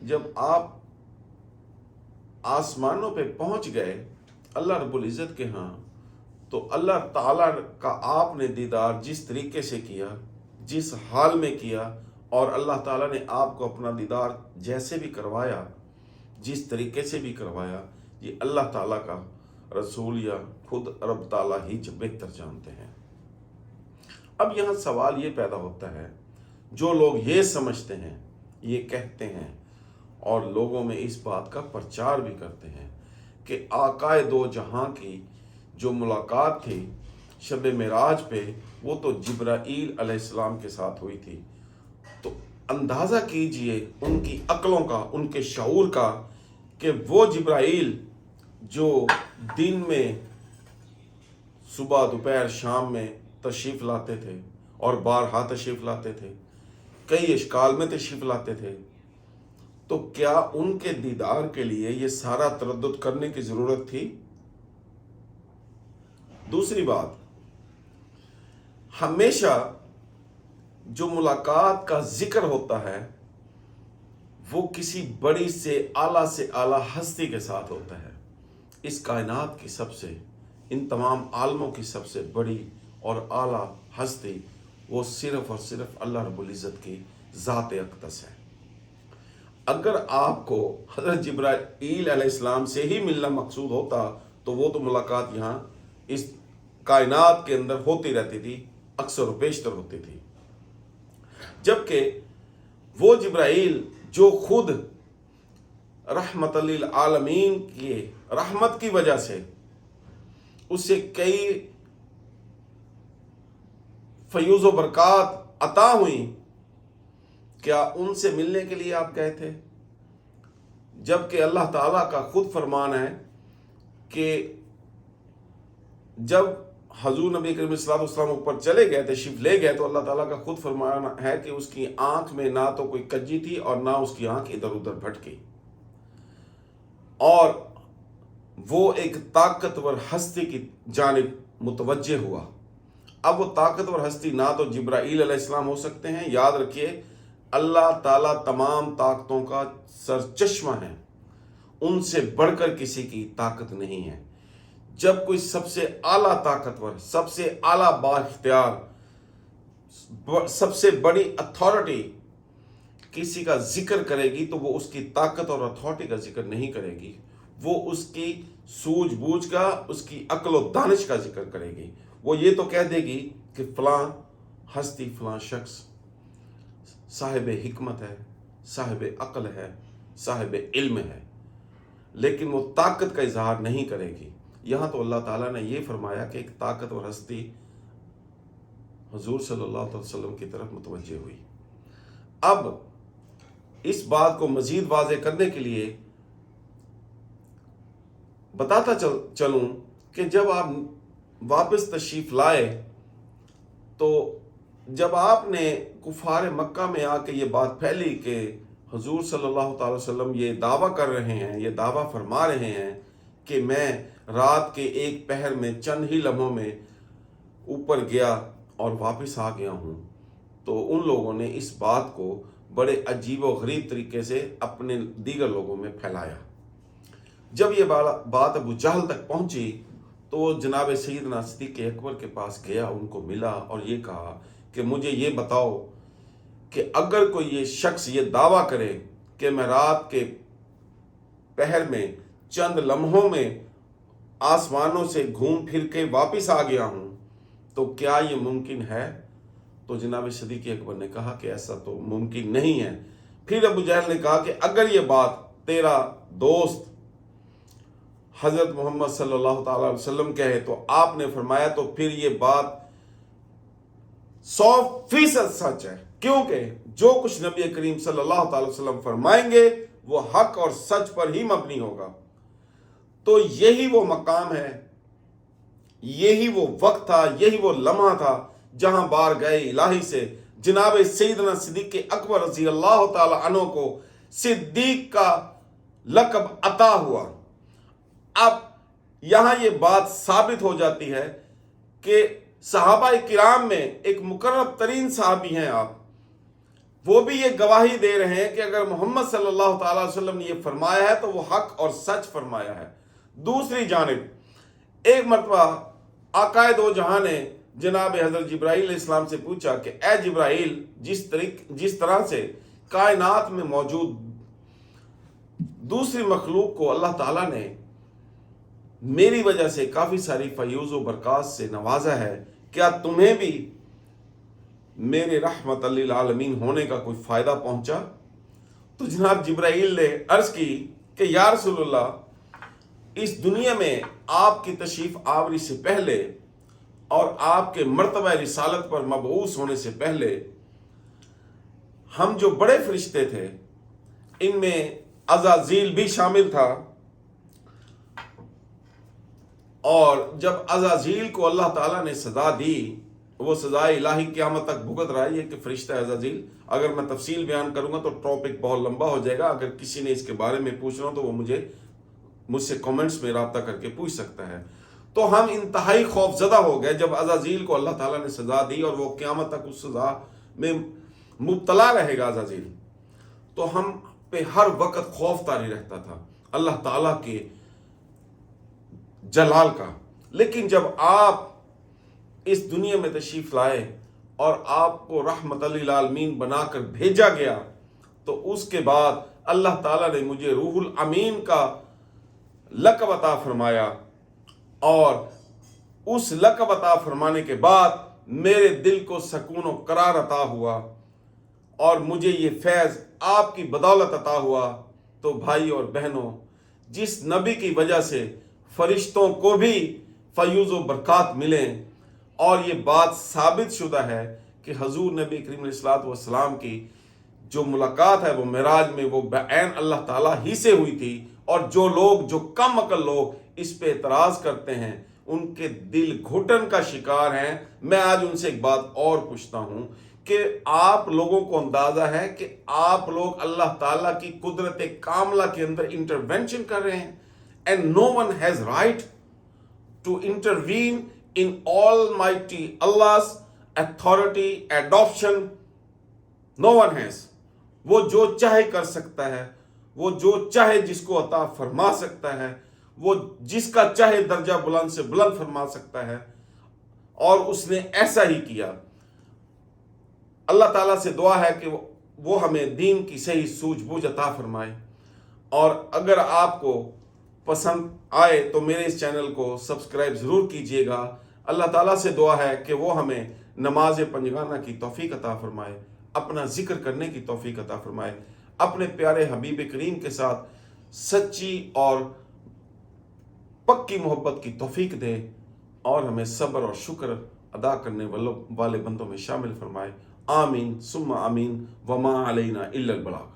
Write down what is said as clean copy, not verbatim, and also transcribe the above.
جب آپ آسمانوں پہ پہنچ گئے اللہ رب العزت کے ہاں، تو اللہ تعالیٰ کا آپ نے دیدار جس طریقے سے کیا، جس حال میں کیا، اور اللہ تعالیٰ نے آپ کو اپنا دیدار جیسے بھی کروایا، جس طریقے سے بھی کروایا، یہ اللہ تعالیٰ کا رسول یا خود رب تعالیٰ ہی بہتر جانتے ہیں۔ اب یہاں سوال یہ پیدا ہوتا ہے، جو لوگ یہ سمجھتے ہیں، یہ کہتے ہیں اور لوگوں میں اس بات کا پرچار بھی کرتے ہیں کہ آقائے دو جہاں کی جو ملاقات تھی شب معراج پہ، وہ تو جبرائیل علیہ السلام کے ساتھ ہوئی تھی، تو اندازہ کیجئے ان کی عقلوں کا، ان کے شعور کا، کہ وہ جبرائیل جو دن میں صبح دوپہر شام میں تشریف لاتے تھے اور بارہا تشریف لاتے تھے، کئی اشکال میں تشریف لاتے تھے، تو کیا ان کے دیدار کے لیے یہ سارا تردد کرنے کی ضرورت تھی؟ دوسری بات، ہمیشہ جو ملاقات کا ذکر ہوتا ہے وہ کسی بڑی سے اعلیٰ ہستی کے ساتھ ہوتا ہے۔ اس کائنات کی سب سے، ان تمام عالموں کی سب سے بڑی اور اعلیٰ ہستی وہ صرف اور صرف اللہ رب العزت کی ذات اقدس ہے۔ اگر آپ کو حضرت جبرائیل علیہ السلام سے ہی ملنا مقصود ہوتا تو وہ تو ملاقات یہاں اس کائنات کے اندر ہوتی رہتی تھی، اکثر و بیشتر ہوتی تھی، جبکہ وہ جبرائیل جو خود رحمت للعالمین کی رحمت کی وجہ سے اسے کئی فیوز و برکات عطا ہوئیں، کیا ان سے ملنے کے لیے آپ گئے تھے؟ جبکہ اللہ تعالیٰ کا خود فرمان ہے کہ جب حضور نبی کریم صلی اللہ علیہ وسلم اوپر چلے گئے، تشریف لے گئے، تو اللہ تعالیٰ کا خود فرمان ہے کہ اس کی آنکھ میں نہ تو کوئی کجی تھی اور نہ اس کی آنکھ ادھر ادھر بھٹکی، اور وہ ایک طاقتور ہستی کی جانب متوجہ ہوا۔ اب وہ طاقتور ہستی نہ تو جبرائیل علیہ السلام ہو سکتے ہیں، یاد رکھیے اللہ تعالیٰ تمام طاقتوں کا سرچشمہ ہے، ان سے بڑھ کر کسی کی طاقت نہیں ہے۔ جب کوئی سب سے اعلیٰ طاقتور، سب سے اعلیٰ بااختیار، سب سے بڑی اتھارٹی کسی کا ذکر کرے گی تو وہ اس کی طاقت اور اتھارٹی کا ذکر نہیں کرے گی، وہ اس کی سوجھ بوجھ کا، اس کی عقل و دانش کا ذکر کرے گی۔ وہ یہ تو کہہ دے گی کہ فلاں ہستی، فلاں شخص صاحب حکمت ہے، صاحب عقل ہے، صاحب علم ہے، لیکن وہ طاقت کا اظہار نہیں کرے گی۔ یہاں تو اللہ تعالیٰ نے یہ فرمایا کہ ایک طاقتور ہستی حضور صلی اللہ علیہ وسلم کی طرف متوجہ ہوئی۔ اب اس بات کو مزید واضح کرنے کے لیے بتاتا چلوں کہ جب آپ واپس تشریف لائے تو جب آپ نے کفار مکہ میں آ کے یہ بات پھیلی کہ حضور صلی اللہ تعالی وسلم یہ دعویٰ کر رہے ہیں، یہ دعویٰ فرما رہے ہیں کہ میں رات کے ایک پہر میں چند ہی لمحوں میں اوپر گیا اور واپس آ گیا ہوں، تو ان لوگوں نے اس بات کو بڑے عجیب و غریب طریقے سے اپنے دیگر لوگوں میں پھیلایا۔ جب یہ بات ابو جہل تک پہنچی تو وہ جناب سیدنا صدیق اکبر کے پاس گیا، ان کو ملا اور یہ کہا کہ مجھے یہ بتاؤ کہ اگر کوئی یہ شخص یہ دعویٰ کرے کہ میں رات کے پہر میں چند لمحوں میں آسمانوں سے گھوم پھر کے واپس آ گیا ہوں تو کیا یہ ممکن ہے؟ تو جناب صدیق اکبر نے کہا کہ ایسا تو ممکن نہیں ہے۔ پھر ابو جہل نے کہا کہ اگر یہ بات تیرا دوست حضرت محمد صلی اللہ تعالی علیہ وسلم کہے تو آپ نے فرمایا تو پھر یہ بات 100% سچ ہے، کیونکہ جو کچھ نبی کریم صلی اللہ تعالی وسلم فرمائیں گے وہ حق اور سچ پر ہی مبنی ہوگا۔ تو یہی وہ مقام ہے، یہی وہ وقت تھا، یہی وہ لمحہ تھا جہاں بارگاہ الہی سے جناب سیدنا صدیق اکبر رضی اللہ تعالی عنہ کو صدیق کا لقب عطا ہوا۔ اب یہاں یہ بات ثابت ہو جاتی ہے کہ صحابہ کرام میں ایک مقرب ترین صحابی ہیں آپ، وہ بھی یہ گواہی دے رہے ہیں کہ اگر محمد صلی اللہ تعالی وسلم نے یہ فرمایا ہے تو وہ حق اور سچ فرمایا ہے۔ دوسری جانب ایک مرتبہ آقائے دو جہاں نے جناب حضرت جبرائیل علیہ السلام سے پوچھا کہ اے جبرائیل، جس طرح سے کائنات میں موجود دوسری مخلوق کو اللہ تعالیٰ نے میری وجہ سے کافی ساری فیوز و برکات سے نوازا ہے، کیا تمہیں بھی میرے رحمت للعالمین ہونے کا کوئی فائدہ پہنچا؟ تو جناب جبرائیل نے عرض کی کہ یا رسول اللہ، اس دنیا میں آپ کی تشریف آوری سے پہلے اور آپ کے مرتبہ رسالت پر مبعوث ہونے سے پہلے ہم جو بڑے فرشتے تھے ان میں عزازیل بھی شامل تھا، اور جب عزازیل کو اللہ تعالیٰ نے سزا دی، وہ سزا الہی قیامت تک بھگت رہا ہے، یہ کہ فرشتہ عزازیل، اگر میں تفصیل بیان کروں گا تو ٹاپک بہت لمبا ہو جائے گا، اگر کسی نے اس کے بارے میں پوچھنا ہو تو وہ مجھ سے کامنٹس میں رابطہ کر کے پوچھ سکتا ہے۔ تو ہم انتہائی خوف زدہ ہو گئے جب عزازیل کو اللہ تعالیٰ نے سزا دی اور وہ قیامت تک اس سزا میں مبتلا رہے گا عزازیل، تو ہم پہ ہر وقت خوف طاری رہتا تھا اللہ تعالیٰ کے جلال کا۔ لیکن جب آپ اس دنیا میں تشریف لائے اور آپ کو رحمت للعالمین بنا کر بھیجا گیا، تو اس کے بعد اللہ تعالیٰ نے مجھے روح الامین کا لقب عطا فرمایا، اور اس لقب عطا فرمانے کے بعد میرے دل کو سکون و قرار عطا ہوا، اور مجھے یہ فیض آپ کی بدولت عطا ہوا۔ تو بھائی اور بہنوں، جس نبی کی وجہ سے فرشتوں کو بھی فیوز و برکات ملیں، اور یہ بات ثابت شدہ ہے کہ حضور نبی کریم علیہ الصلوۃ کی جو ملاقات ہے وہ معراج میں وہ بعین اللہ تعالیٰ ہی سے ہوئی تھی، اور جو کم عقل لوگ اس پہ اعتراض کرتے ہیں ان کے دل گھٹن کا شکار ہیں۔ میں آج ان سے ایک بات اور پوچھتا ہوں کہ آپ لوگوں کو اندازہ ہے کہ آپ لوگ اللہ تعالیٰ کی قدرت کاملہ کے اندر انٹرونشن کر رہے ہیں، and no one has right to intervene in Almighty Allah's authority, adoption. No one has. وہ جو چاہے کر سکتا ہے، وہ جو چاہے جس کو عطا فرما سکتا ہے، وہ جس کا چاہے درجہ بلند سے بلند فرما سکتا ہے، اور اس نے ایسا ہی کیا۔ اللہ تعالیٰ سے دعا ہے کہ وہ ہمیں دین کی صحیح سوجھ بوجھ عطا فرمائے، اور اگر آپ کو پسند آئے تو میرے اس چینل کو سبسکرائب ضرور کیجئے گا۔ اللہ تعالیٰ سے دعا ہے کہ وہ ہمیں نماز پنجگانہ کی توفیق عطا فرمائے، اپنا ذکر کرنے کی توفیق عطا فرمائے، اپنے پیارے حبیب کریم کے ساتھ سچی اور پکی محبت کی توفیق دے، اور ہمیں صبر اور شکر ادا کرنے والے بندوں میں شامل فرمائے۔ آمین ثم آمین، وما علینا الا البلاغ۔